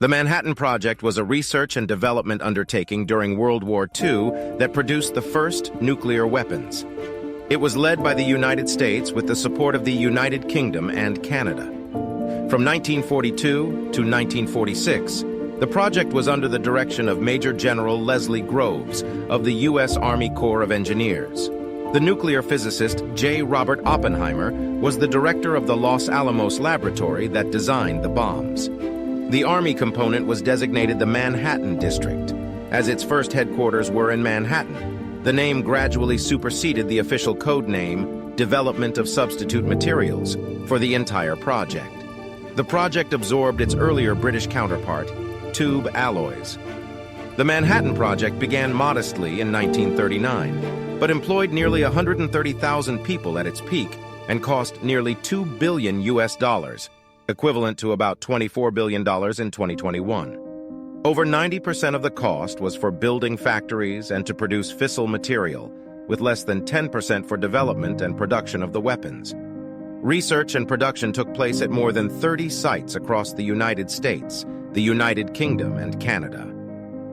The Manhattan Project was a research and development undertaking during World War II that produced the first nuclear weapons. It was led by the United States with the support of the United Kingdom and Canada. From 1942 to 1946, the project was under the direction of Major General Leslie Groves of the U.S. Army Corps of Engineers. The nuclear physicist J. Robert Oppenheimer was the director of the Los Alamos laboratory that designed the bombs. The Army component was designated the Manhattan District. As its first headquarters were in Manhattan, the name gradually superseded the official code name, Development of Substitute Materials, for the entire project. The project absorbed its earlier British counterpart, Tube Alloys. The Manhattan Project began modestly in 1939, but employed nearly 130,000 people at its peak and cost nearly $2 billion US, equivalent to about $24 billion in 2021. Over 90% of the cost was for building factories and to produce fissile material, with less than 10% for development and production of the weapons. Research and production took place at more than 30 sites across the United States, the United Kingdom, and Canada.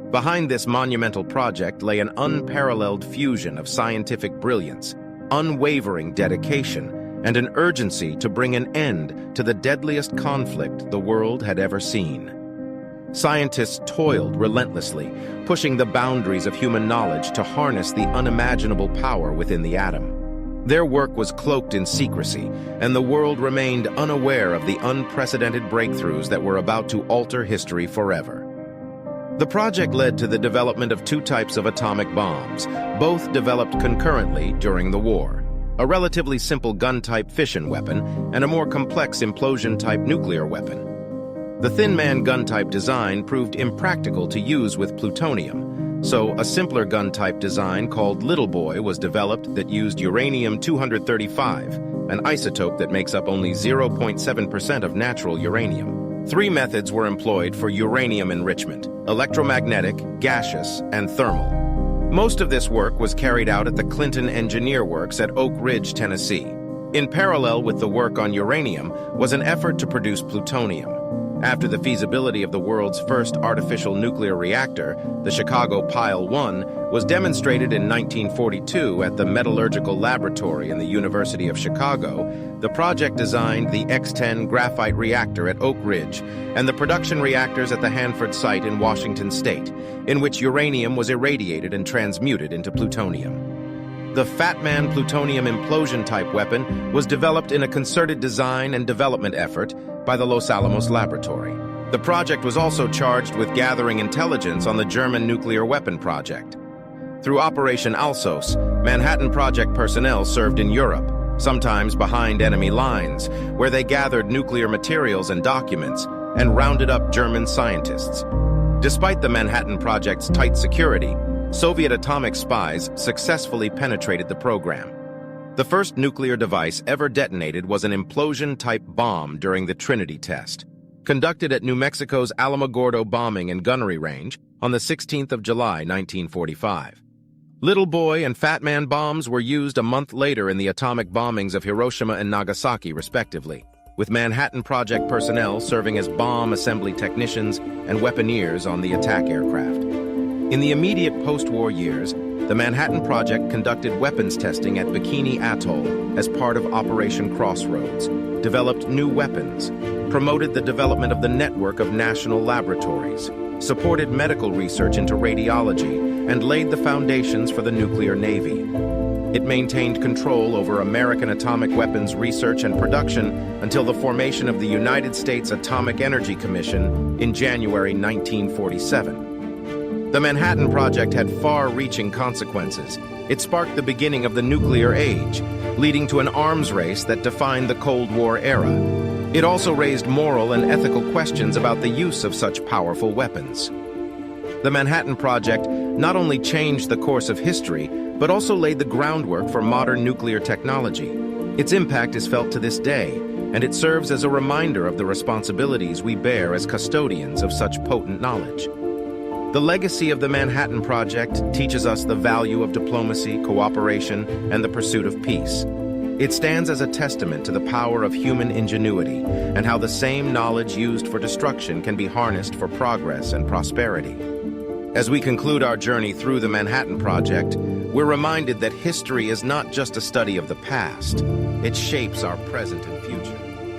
Behind this monumental project lay an unparalleled fusion of scientific brilliance, unwavering dedication, and an urgency to bring an end to the deadliest conflict the world had ever seen. Scientists toiled relentlessly, pushing the boundaries of human knowledge to harness the unimaginable power within the atom. Their work was cloaked in secrecy, and the world remained unaware of the unprecedented breakthroughs that were about to alter history forever. The project led to the development of two types of atomic bombs, both developed concurrently during the war: a relatively simple gun-type fission weapon and a more complex implosion-type nuclear weapon. The Thin Man gun-type design proved impractical to use with plutonium, so a simpler gun-type design called Little Boy was developed that used uranium-235, an isotope that makes up only 0.7% of natural uranium. Three methods were employed for uranium enrichment: electromagnetic, gaseous, and thermal. Most of this work was carried out at the Clinton Engineer Works at Oak Ridge, Tennessee. In parallel with the work on uranium was an effort to produce plutonium. After the feasibility of the world's first artificial nuclear reactor, the Chicago Pile 1, was demonstrated in 1942 at the Metallurgical Laboratory in the University of Chicago, the project designed the X-10 graphite reactor at Oak Ridge and the production reactors at the Hanford site in Washington state, in which uranium was irradiated and transmuted into plutonium. The Fat Man plutonium implosion-type weapon was developed in a concerted design and development effort by the Los Alamos Laboratory. The project was also charged with gathering intelligence on the German nuclear weapon project. Through Operation Alsos, Manhattan Project personnel served in Europe, sometimes behind enemy lines, where they gathered nuclear materials and documents and rounded up German scientists. Despite the Manhattan Project's tight security, Soviet atomic spies successfully penetrated the program. The first nuclear device ever detonated was an implosion-type bomb during the Trinity test, conducted at New Mexico's Alamogordo Bombing and Gunnery Range on the 16th of July, 1945. Little Boy and Fat Man bombs were used a month later in the atomic bombings of Hiroshima and Nagasaki, respectively, with Manhattan Project personnel serving as bomb assembly technicians and weaponeers on the attack aircraft. In the immediate post-war years, the Manhattan Project conducted weapons testing at Bikini Atoll as part of Operation Crossroads, developed new weapons, promoted the development of the network of national laboratories, supported medical research into radiology, and laid the foundations for the nuclear navy. It maintained control over American atomic weapons research and production until the formation of the United States Atomic Energy Commission in January 1947. The Manhattan Project had far-reaching consequences. It sparked the beginning of the nuclear age, leading to an arms race that defined the Cold War era. It also raised moral and ethical questions about the use of such powerful weapons. The Manhattan Project not only changed the course of history, but also laid the groundwork for modern nuclear technology. Its impact is felt to this day, and it serves as a reminder of the responsibilities we bear as custodians of such potent knowledge. The legacy of the Manhattan Project teaches us the value of diplomacy, cooperation, and the pursuit of peace. It stands as a testament to the power of human ingenuity and how the same knowledge used for destruction can be harnessed for progress and prosperity. As we conclude our journey through the Manhattan Project, we're reminded that history is not just a study of the past, it shapes our present and future.